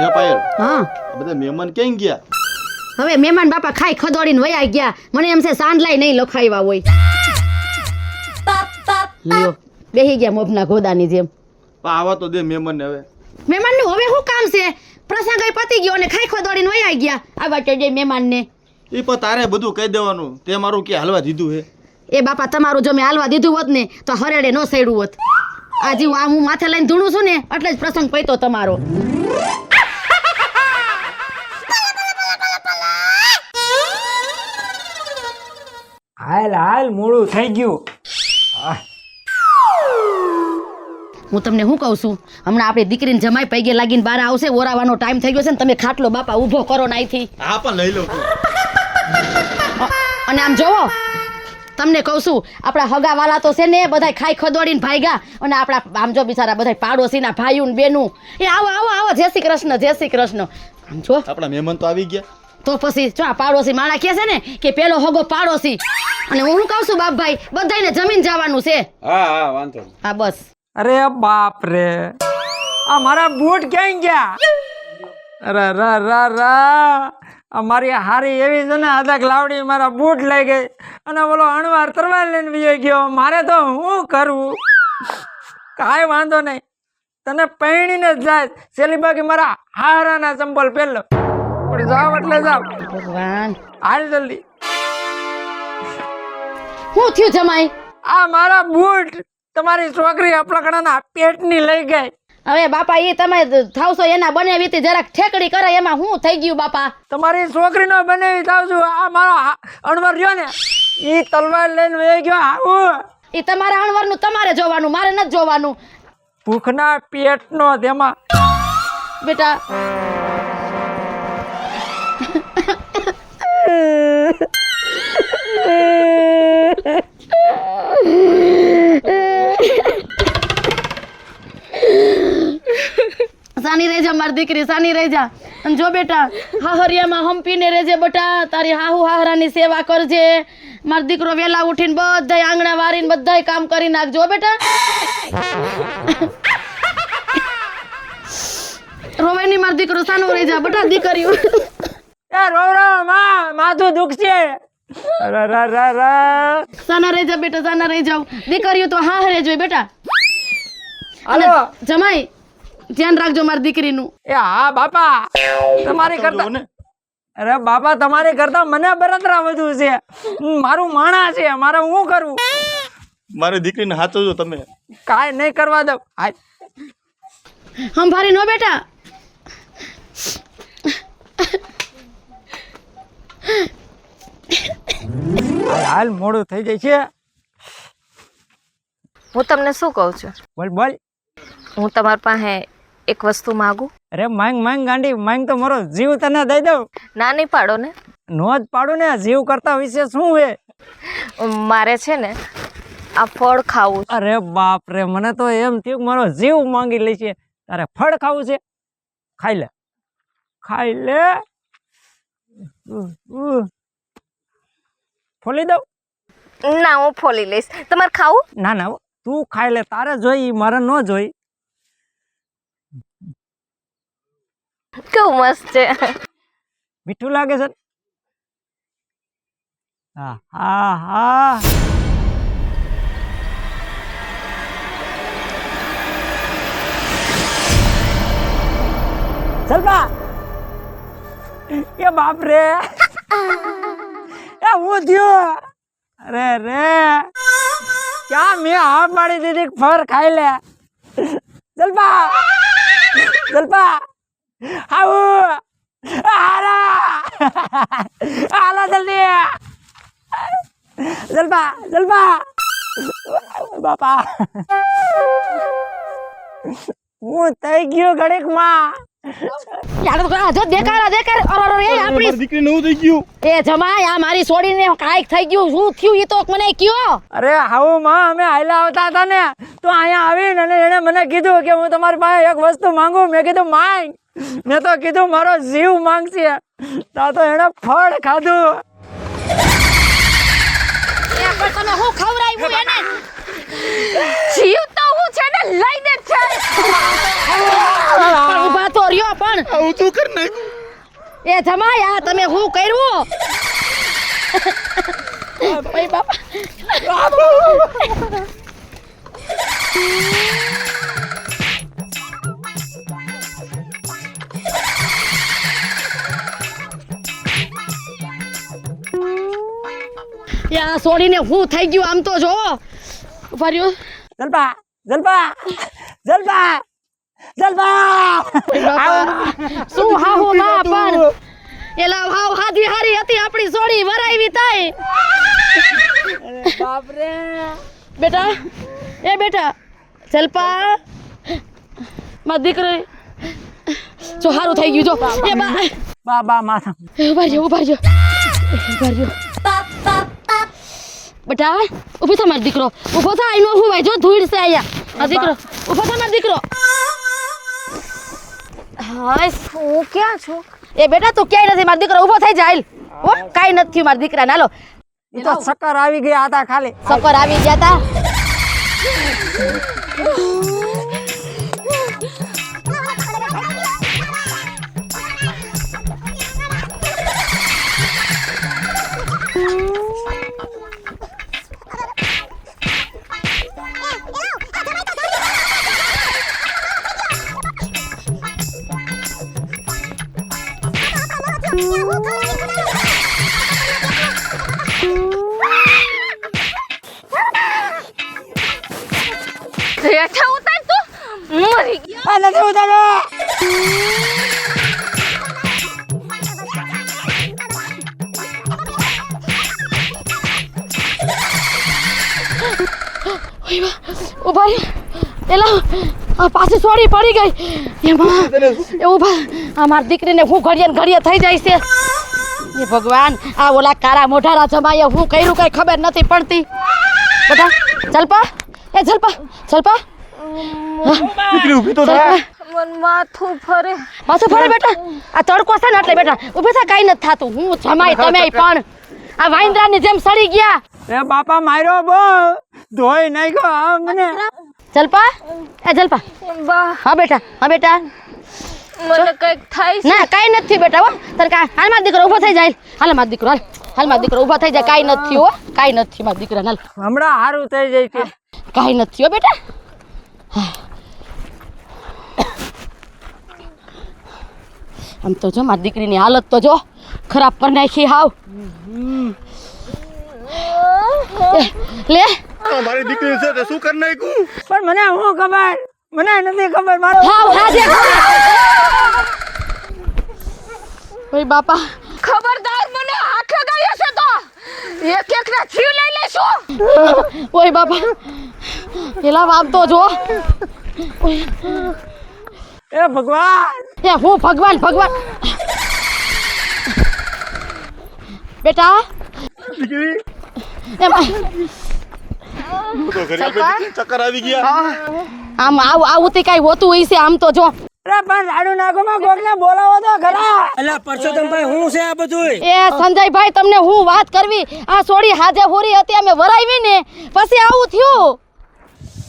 હે પાયલ, હા આ બધા મહેમાન ક્યાં ગયા? હવે મહેમાન બાપા ખાઈ ખદોડીને વયા ગયા. મને એમ છે સાંડલાય નહીં લખાવ્યા હોય. લ્યો બેહી ગયા મોભના ઘોડાની જેમ. પણ આવા તો દે મહેમાન ને હવે. મહેમાનનું હવે શું કામ છે? પ્રસંગ પતી ગયો અને ખાઈ ખદોડીને વયા ગયા. આવા તો જે મહેમાનને એ પણ તારે બધું કહી દેવાનું. તે મારું કે હાલવા દીધું હે. એ બાપા તમારું જો મેં હાલવા દીધું હોત ને તો હરેડે ન સડ્યું હોત. આજે હું માથે લઈને ધૂણું છું ને એટલે જ પ્રસંગ પૈતો તમારો. હાલ હાલ મોડું થઈ ગયું. હું તમને શું કહું છું, હમણાં આપણી દીકરીને જમાઈ પૈગે લાગીને બહાર આવશે. ઓરાવાનો ટાઈમ થઈ ગયો છે ને તમે ખાટલો બાપા ઊભો કરો ને અહીંથી. હા પણ લઈ લો. અને આમ જોવો તમને કહું છું, આપણા હગાવાલા તો છે ને બધા ખાઈ ખદોડીને ભાગ્યા. અને આપણા આમ જો બિચારા બધા પાડોશીના ભાઈઓ ને બેનું એ આવો આવો આવો જય શ્રી કૃષ્ણ જય શ્રી કૃષ્ણ. આમ જો આપણા મહેમાન તો આવી ગયા. તો પછી જો આ પાડોશી માણા કહે છે ને કે પેલો હગો પાડોશી. અને હું શું કહું છું બાપભાઈ, બધાને જમીન જવાનું છે. હા હા વાંધો નહીં. હા બસ. અરે બાપ રે, આ મારા બૂટ ક્યાં ગયા? અરે રા રા રા, અમારી હારી એવી છે ને અદક લાવડી મારા બૂટ લઈ ગઈ અને બોલો અણવાર તરવાર લઈને વિયો ગયો. મારે તો શું કરવું? કાંઈ વાંધો નહીં, તને પૈણીને જ જાય. સેલી બાકી મારા હારાના ચંપલ પહેરલો પણ જાવ એટલે જાવ. ભગવાન હાલ જલ્દી. શું થયું જમાઈ? આ મારા બૂટ તમારી છોકરી અપલકડાના પેટની લઈ ગઈ. હવે બાપા એ તમે થાવશો એના બનેવીથી જરાક ઠેકડી કરે એમાં શું થઈ ગયું બાપા? તમારી છોકરીનો બનેવી થાવ છું. આ મારો અણવર રહ્યો ને એ તલવાર લઈને વહી ગયો. આવું એ તમારા અણવરનું તમારે જોવાનું, મારે નથી જોવાનું. ભૂખના પેટનો તેમાં બેટા સાની રહી જા મારી દીકરી, સાની રહી જા. અને જો બેટા હાહરિયામાં હંપીને રહેજે બેટા. તારી હાહુ હાહરાની સેવા કરજે. મારો દીકરો વેલા ઉઠીને બધાય આંગણા વારીને બધાય કામ કરી નાખજો બેટા. રોવે નહીં મારો દીકરો, સાનો રહી જા બેટા. દીકરીઓ એ રોવ રોવ માં, માથું દુખશે. રા રા રા રા. સાના રહી જા બેટા, સાના રહી જાવ. દીકરીઓ તો હા હરે જોઈ બેટા. અને હાલો. જમાઈ ધ્યાન રાખજો મારી દીકરીનું. એ હા બાપા, તમારી કરતા અરે બાપા તમારી કરતા મને બરતરા વધુ છે. મારું માણા છે, મારે શું કરવું? મારી દીકરીને હાચવજો તમે. કાંઈ નહીં કરવા દઉં. હંભારી નો બેટા. હાલ મોડું થઈ જાય છે. હું તમને શું કહું છું, બોલ બોલ. હું તમારી પાસે એક વસ્તુ માંગુ. અરે માંગ માંગ ગાંડી, માંગ તો મારો જીવ તને દઈ દઉં. ના નહીં પાડો ને. નો જ પાડું ને, જીવ કરતા વિશે શું હે? મારે છે ને આ ફળ ખાવું. અરે બાપ રે, મને તો એમ થયું કે મારો જીવ માંગી લે છે. તારે ફળ ખાવું છે? ખાઈ લે, ખાઈ લે. ફોલી દઉં? ના હું ફોલી લઈશ. તમારે ખાવું? ના ના, તું ખાઈ લે. તારે જોઈ, મારે ન જોઈ. કેવું મસ્ત છે. મીઠું લાગે છે. હા હા હા. ચલ બા. એ બાપ રે, એ હું થયો? અરે રે, ક્યાં મેં હા પાડી દીધી? ફર ખાઈ લે. જલપા જલપા આવું. હાલા જલ્દી. જલપા જલપા. બાપા હું થઈ ગયો ઘડીક માં. જો દેખાડા દેખાડ. અરે એ આપણી મારી દીકરીને એવું થઈ ગયું. એ જમાઈ આ મારી છોડીને કાંઈક થઈ ગયું. શું થયું એ તો મને કયો. અરે હાઉ માં, અમે હાઈલા આવતા હતા ને તો અહીંયા આવીને અને એને મને કીધું કે હું તમારી પાસે એક વસ્તુ માંગુ. મેં કીધું માંગ. મેં તો કીધું મારો જીવ માંગશે. તો એને ફળ ખાધું. પણ તમે હું ખવરાવ્યું એને? જીવ તો હું છે ને લઈને જ છે. પણ ઊભા તો રહ્યો પણ આવું તું કર નાખ્યું. એ જમાઈ આ તમે શું કર્યું ઓય બાપા યા છોડીને હું થઈ ગયું આમ તો જો ઉભા રહ્યો જલપા જલપા જલપા જલપા શું હાહુ ના પણ એલા હાવ હાધી હારી હતી આપણી સોડી વરાવી તાય બાપ રે બેટા એ બેટા જલપા મારો દીકરો જો હારું થઈ ગયું જો એ બા બા માથા ઉભા રહ્યો બેટા ઉભી થા મારો દીકરો ઉભો થા આઈનો હું ભાઈ જો ધૂળ છે આયા આ દીકરો ઉભો થા મારો દીકરો હાય હું ક્યાં છું? એ બેટા તું ક્યાંય નથી મારો દીકરો ઉભો થઈ જાય હો કાઈ નથી થયું મારા દીકરા નાલો એ તો ચક્કર આવી ગયા હતા ખાલી સફર આવી ગયા તા રેઠા ઉતાર તું મરી ગયો. આ નથી ઉતારો ઉભા રે એલા આ પાછી સોડી પડી ગઈ એમાં એ ઉભા આ મારી દીકરીને હું ઘડીએ ને ઘડીએ થઈ જાય છે એ ભગવાન આ ઓલા કારા મોઢારા જમાઈએ હું કર્યું કઈ ખબર નથી પડતી બેટા જલપા એ જલપા દીકરી ઊભી તો થા. મન માથું ફરે. પાછું ફરે બેટા આ તડકો છે ને એટલે બેટા ઊભી થા કાઈ નથી થાતું હું જમાઈ તમે પણ આ વાંદરાની જેમ સડી ગયા એ બાપા માર્યો બો ધોઈ નાખ્યો આ મને જલપા એ જલપા બા હા બેટા મને કઈક થાય છે. ના કાઈ નથી બેટા હો તને કા હાલ મારો દીકરો ઊભો થઈ જાય હાલ મારો દીકરો હાલ મારો દીકરો ઊભો થઈ જાય કાઈ નથી હો કાઈ નથી મારો દીકરા હાલ હમણાં સારું થઈ જાય છે કાઈ નથી હો બેટા આમ તો જો મારી દીકરીની હાલત તો જો ખરાબ કરી નાખી હાવ લે મારી દીકરી છે તે શું કર નાખ્યું? પણ મને હું ખબર મને નથી ખબર મારો હાવ હાજે ઓય બાપા ખબરદાર મને હાથ લગાડ્યો છે તો એક એક ના જીવ લઈ લેશું. ઓય બાપા પેલા વાપ તો જો એ ભગવાન એ હું ભગવાન બેટા દીકરી એમાં તો ઘરે આપણે દીકરી ચક્કર આવી ગયા. આમ આવું તે કાઈ હોતું હોય છે આમ તો જો અરે પણ લાડુ નાખોમાં કોકને બોલાવો તો ખરા અલા પરસોત્તમભાઈ હું છે આ બધું એ સંજયભાઈ તમને હું વાત કરવી આ સોડી હાજે હોરી હતી અમે વરાવી ને પછી આવું થયું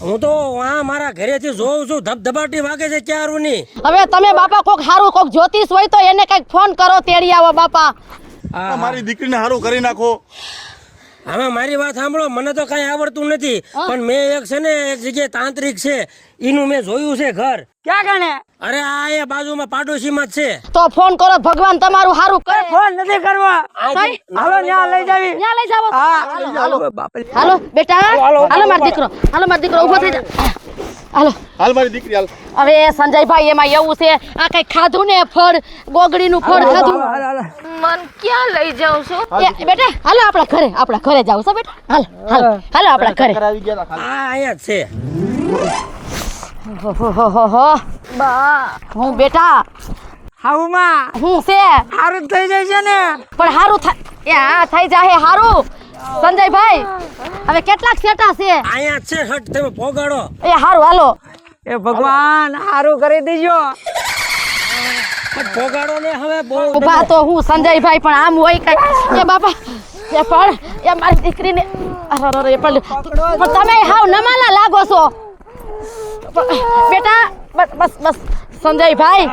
હું તો આ મારા ઘરેથી જોઉં છું ધબધબાટી વાગે છે ક્યારું ની હવે તમે બાપા કોક હારું કોક જ્યોતિષ હોય તો એને કઈક ફોન કરો તેડી આવો બાપા આ મારી દીકરીને હારું કરી નાખો. હવે મારી વાત સાંભળો મને તો કઈ આવડતું નથી પણ મેં એક છે ને એક જગ્યાએ તાંત્રિક છે એનું મેં જોયું છે ઘર ક્યાં ગણે અરે આ એ બાજુમાં પાડોશીમાં જ છે તો ફોન કરો ભગવાન તમારું હારું કરે ફોન નથી કરવો કઈ? હાલો ન્યા લઈ જાવી ત્યાં લઈ જાવો હા હાલો બેટા હાલો મારો દીકરો ઊભો થઈ જા હાલો હાલ મારી દીકરી હાલ. હવે સંજયભાઈ એમાં એવું છે આ કઈ ખાધું ને ફળ ગોગડીનું ફળ ખાધું મન ક્યાં લઈ જાઉં છું? એ બેટા હાલો આપણા ઘરે જાવ છો બેટા હાલો આપણા ઘરે ચક્કર આવી ગયા તા ખાલી. આ અહીંયા જ છે હો બા હું બેટા હાઉમાં હું છે સારું જ થઈ જાય છે ને પણ હારું થાય એ હા થઈ જાહે હારું સંજયભાઈ હવે કેટલાક સેટા છે અહીંયા જ છે હટ તમે પોગાડો એ હારું હાલો એ ભગવાન સારું કરી દેજો પણ પોગાડો ને હવે બહુ ઉભા તો હું સંજયભાઈ પણ આમ હોય કઈ એ બાપા એ પણ એ મારી દીકરીને અરે એ પણ તમે હાવ નમાલા લાગો છો બેટા બસ સંજયભાઈ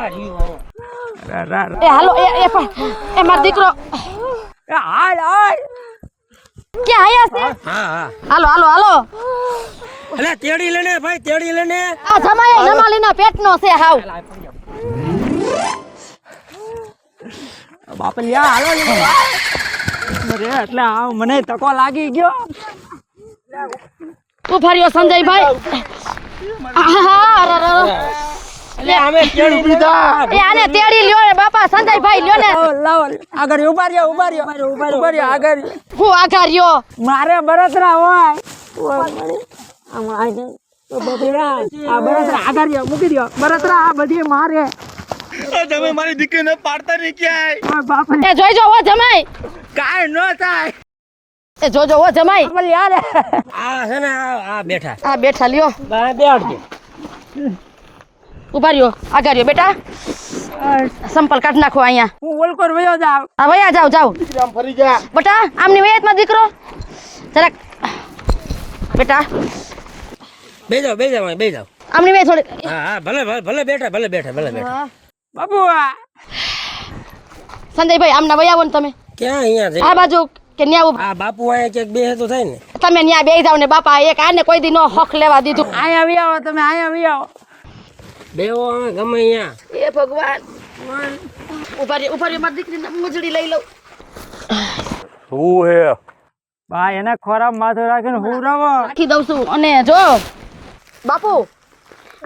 રા રા રા. એ હાલો એ મારો દીકરો એ હાલ હાલ. ક્યાં આયા છે? હા હા હાલો હાલો હાલો. અલે તેડી લેને ભાઈ, તેડી લેને. આ જમાઈ નમાલીના પેટનો છે હાવ. બાપલિયા હાલો લે. અરે એટલે આ મને તકો લાગી ગયો. ઉભા રહ્યો સંજયભાઈ. અલે અમે તેડી લીધા. એ આને તેડી લ્યો ને બાપા, સંજયભાઈ લ્યો ને. લાવો આગળ ઉભા રહ્યો આગળ. હું આઘા રહ્યો. મારે બળતરા હોય આ બળતરા આગળ રહ્યો મૂકી દો. બળતરા આ બધી મારે. તમે મારી દીકરીને પાડતા નહીં ક્યાંય. બાપ એ જોઈજો હો જમાઈ. કાંઈ ન થાય. એ જોજો હો જમાઈ. આ છે ને આ બેઠા. આ બેઠા લ્યો. બેઠજે. ઉભા રહ્યો આઘા રહ્યો બેટા. સંપલ કાઢ નાખો અહીંયા. હું ઓલકોર વયો જાવ. હા વયા જાવ. આમ ફરી જા. બેટા આમની વયાત માં દીકરો જરાક. બેટા બે જાવ આમની વયા થોડી. હા હા ભલે બેઠા. બાપુ સંજયભાઈ આમના વયા આવો ને તમે. ક્યાં અહીંયા છે? આ બાજુ કે ન્યા ઉભા. આ બાપુ અહીંયા ક્યાંક બે તો થાય ને. તમે ન્યા બેહી જાવ ને બાપા. એક આને કોઈ દી નો હક લેવા દીધું. અહીંયા આવી આવો તમે. અહીંયા આવી આવો. બેવો અમે ગમે અહીંયા. એ ભગવાન. ઉભા રહ્યો મારી દીકરીને મુજડી લઈ લઉં. શું હે ભાઈ એને ખોરાક માથું રાખીને હું રવો. રાખી દઉં છું. અને જો બાપુ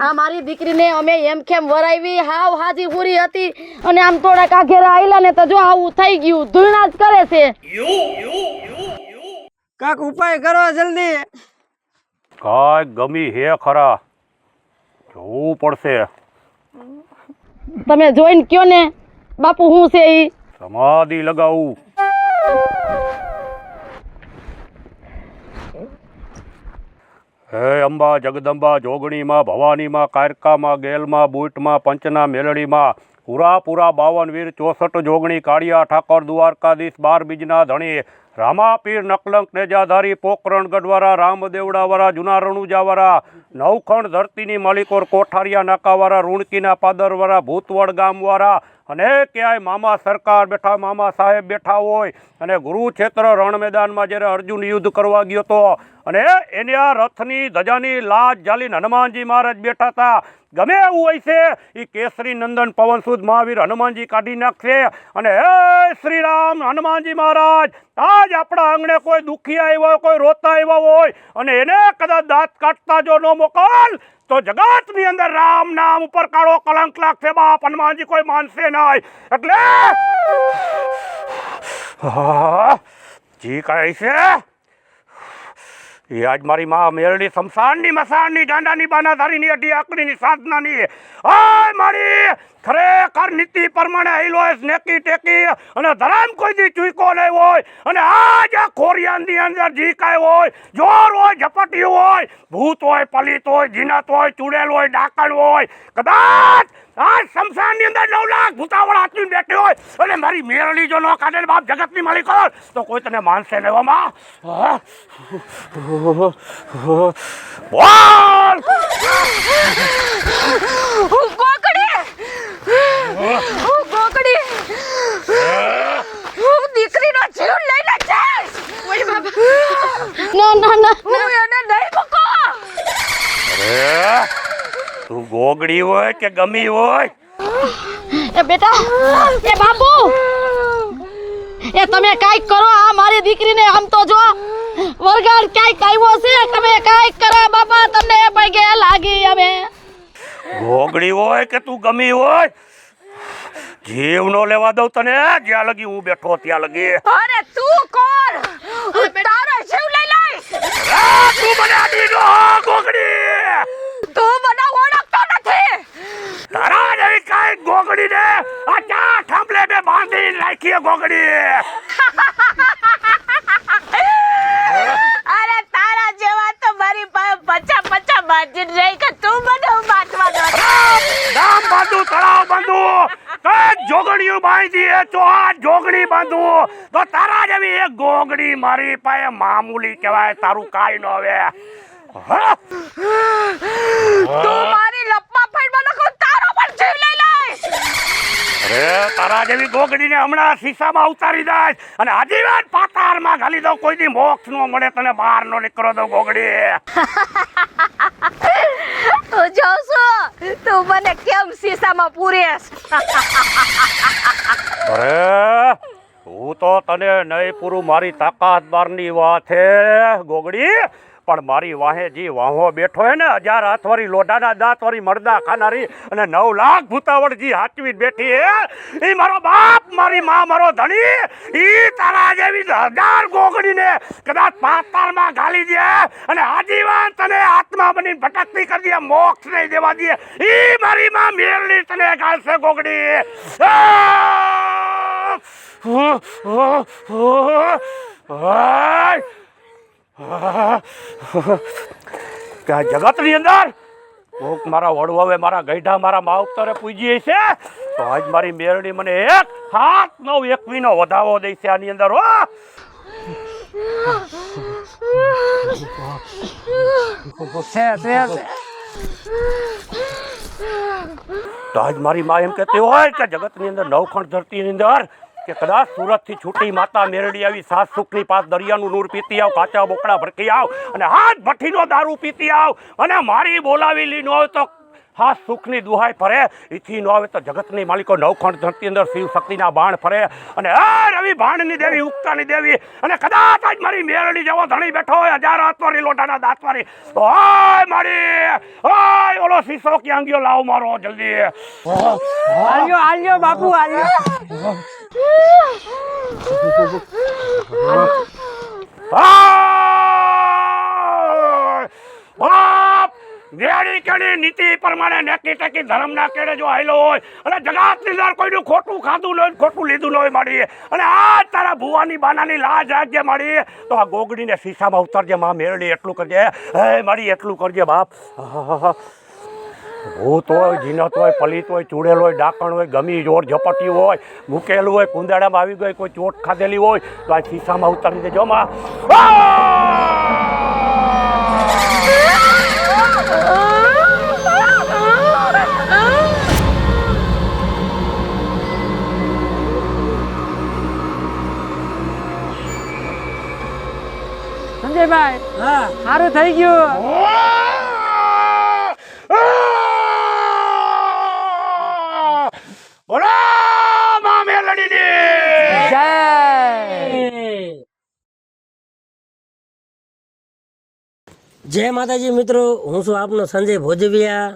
આ મારી દીકરીને અમે એમ કેમ વરાવી હાવ હાજી પૂરી હતી અને આમ થોડાક આઘેરા આયલા ને તો જો આવું થઈ ગયું. ધૂળના જ કરે છે. કાક ઉપાય કરો જલ્દી. કાંઈ ગમી હે ખરા જોવું પડશે. તમે જોઈને કયો ને બાપુ હું છે ઈ. સમાધિ લગાવું. હે અંબા જગદંબા જોગણીમાં ભવાનીમાં કારકામાં ગેલમાં બુટમાં પંચના મેલડીમાં પૂરા 52 વીર 64 જોગણી કાળિયા ઠાકોર દ્વારકાધીશ 12 બીજના ધણી રામાપીર નકલંક નેજાધારી પોકરણ ગઢવાળા રામદેવડાવાળા જુના રણુજાવાળા નવખંડ ધરતીની માલિકોર કોઠારિયા નાકાવાળા રૂણકીના પાદરવાળા ભૂતવડ ગામવાળા અને ક્યાંય મામા સરકાર બેઠા મામા સાહેબ બેઠા હોય અને ગુરુક્ષેત્ર રણ મેદાનમાં જ્યારે અર્જુન યુદ્ધ કરવા ગયો હતો અને એને આ રથની ધજાની લાજ જાલીને હનુમાનજી મહારાજ બેઠા હતા. ગમે એવું હોય છે એ કેસરી નંદન પવનસુદ મહાવીર હનુમાનજી કાઢી નાખશે. અને હે શ્રી રામ હનુમાનજી મહારાજ આજ આપણા આંગણે કોઈ દુખી આવ્યો હોય, કોઈ રોતા આવ્યા હોય અને એને કદાચ દાંત કાઢતા જો ન મોકલ તો જગતની અંદર રામ નામ ઉપર કાળો કલંક લાગશે. બાપ હનુમાનજી કોઈ માનશે નહીં. એટલે જી કહે છે એ આજ મારી માં મેરડી શમશાનની મસાણની ગાંડાની બાનાધારીની અઢી આકડીની સાધનાની આ મારી ખરેખર નીતિ પ્રમાણે હિલો નેકી ટેકી અને ધરામ કોઈ દી ચૂકો નહીં હોય અને આજ આ ખોરિયાની અંદર જી કાંઈ હોય, જોર હોય, ઝપટી હોય, ભૂત હોય, પલિત હોય, જીનત હોય, ચૂડેલ હોય, ડાકણ હોય, કદાચ આ શમશાનની અંદર 9 લાખ ભૂતાવળ હાથીને બેઠી હોય અને મારી મેરડી જો ન કાઢે બાપ જગતની માલિક હોય તો કોઈ તને માનશે નહીં. એવામાં બોલ હું દીકરીનો જીવ લઈને જઈશ. ના હું એને નહીં મૂકો. અરે તું ગોગડી હોય કે ગમી હોય એ બેટા એ બાપુ એ તમે કાંઈક કરો. આ મારી દીકરીને આમ તો જો વરગાડ કાંઈક આવ્યો છે. તમે કાંઈક કરો બાપા. તમને એ પગે લાગી અમે. ગોગડી હોય કે તું ગમી હોય જીવ નો લેવા દઉં તને. જ્યાં લગી હું બેઠો ત્યાં લગી. અરે તું કોણ? હું તારો જીવ લઈ લઈશ. તું મને આડી નો ગોગડી. તું મને ઓળખતો નથી. તારા જેવી કાંઈ ગોગડી ને આ ચા થાંભલે બે બાંધી રાખીએ ગોગડી. અરે તારા જેવા તો મારી પાસે 50 માર્જિન રહી કે તું મને બાંધવા દો. ગામ બાંધું તળાવ બાંધું કઈ જોગણીઓ બાંધી તો આ જોગણી બાંધું તો તારા જેવી એક ગોગડી મારી પાસે મામૂલી કહેવાય. તારું કાંઈ ન હવે. તું મારી લપમાં ફાઈટ મને કો તારો પણ જીવ લઈ લઈશ. અરે તારા જેવી ગોગડીને હમણાં શીશામાં ઉતારી દે અને આજીવન પાતાળમાં ઘાલી દઉં. કોઈ દી મોક્ષ નો મળે તને બહાર નો નીકળો દો ગોગડી. હું જોઉં છું તું મને કેમ શીશામાં પૂરેશ. અરે હું તો તને નહીં પૂરું. મારી તાકાત બારની વાત હે ગોગડી. પણ મારી વાહે જી વાહો બેઠો હે ને 1000 હાથવાળી લોઢાના દાંતવાળી મરદા ખાનારી અને 9 લાખ ભૂતાવળ જી હાચવી બેઠી હે, ઈ મારો બાપ મારી માં મારો ધણી. ઈ તારા જેવી 1000 ગોગડીને કદાચ પાતાળમાં ઘાલી દે અને આજીવન તને આત્મા બનીને ભટકતી કરી દે, મોક્ષ નહીં દેવા દે. ઈ મારી માં મેરડી તને ઘાલશે ગોગડી. જગતની અંદર કોક મારા વડવાવે મારા ગઈઢા મારા માવતરે પૂજી છે તો આજ મારી મેરડી મને 1/7/9/21 વધાવો દે છે આની અંદર. હો તો આજ મારી માં એમ કહેતી હોય કે જગતની અંદર નવખંડ ધરતીની અંદર કે કદાચ સુરતથી છૂટી માતા મેરડી આવી 7 સુખની 5 દરિયાનું નૂર પીતી આવ, કાચા બોકડા ભરકી આવ અને હાથ ભઠ્ઠીનો દારૂ પીતી આવ અને મારી બોલાવેલી ન હોય તો હા સુખની દુહાઈ ફરે. એથી ન આવે તો જગતની માલિકો નવખંડ ધરતી અંદર શિવ શક્તિના બાણ ફરે અને રવિ ભાણની દેવી ઉગતાની દેવી અને કદાચ આજ મારી મેરડી જેવો ધણી બેઠો હોય 1000 હાથવાળી લોઢાના દાંતવાળી તો હાય મારી હાય ઓલો શીશો ક્યાં ગયો? લાવ મારો જલ્દી. આલ્યો બાપુ આલ્યો. બાપ રેડી કેડી નીતિ પ્રમાણે નેકી ટેકી ધર્મના કેડે જો આયલો હોય અને જગતની અંદર કોઈનું ખોટું ખાધું ન હોય, ખોટું લીધું ન હોય માડી અને આ તારા ભુવાની બાનાની લાજ રાખજે માડી. તો આ ગોગડીને શીશામાં ઉતારજે માં મેરડી. એટલું કરજે હે માડી, એટલું કરજે બાપ. ભૂત હોય, જીનત હોય, પલિત હોય, ચૂડેલ હોય, ડાકણ હોય, ગમી જોર ઝપટી હોય, મૂકેલું હોય, કુંદાડામાં આવી ગઈ, કોઈ ચોટ ખાધેલી હોય તો આ શીશામાં ઉતારી દેજો માં. સંજયભાઈ સારું થઈ ગયું. બોલો માં મેલડીની જય. જય માતાજી મિત્રો, હું છું આપનો સંજય ભોજવિયા.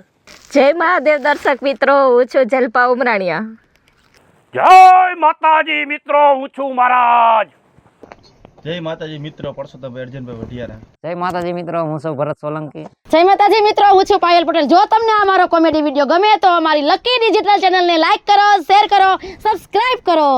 જય મહાદેવ દર્શક મિત્રો, હું છું જલપા ઉમરાણીયા. જય માતાજી મિત્રો, હું છું મહારાજ. જય માતાજી મિત્રો, પરસોત્તમ અર્જુનભાઈ વઢિયારા. જય માતાજી મિત્રો, હું છું ભરત સોલંકી. જય માતાજી મિત્રો, હું છું પાયલ પટેલ. જો તમને અમારો કોમેડી વિડીયો ગમે તો અમારી લકી ડિજિટલ ચેનલને લાઈક કરો, શેર કરો, સબસ્ક્રાઇબ કરો.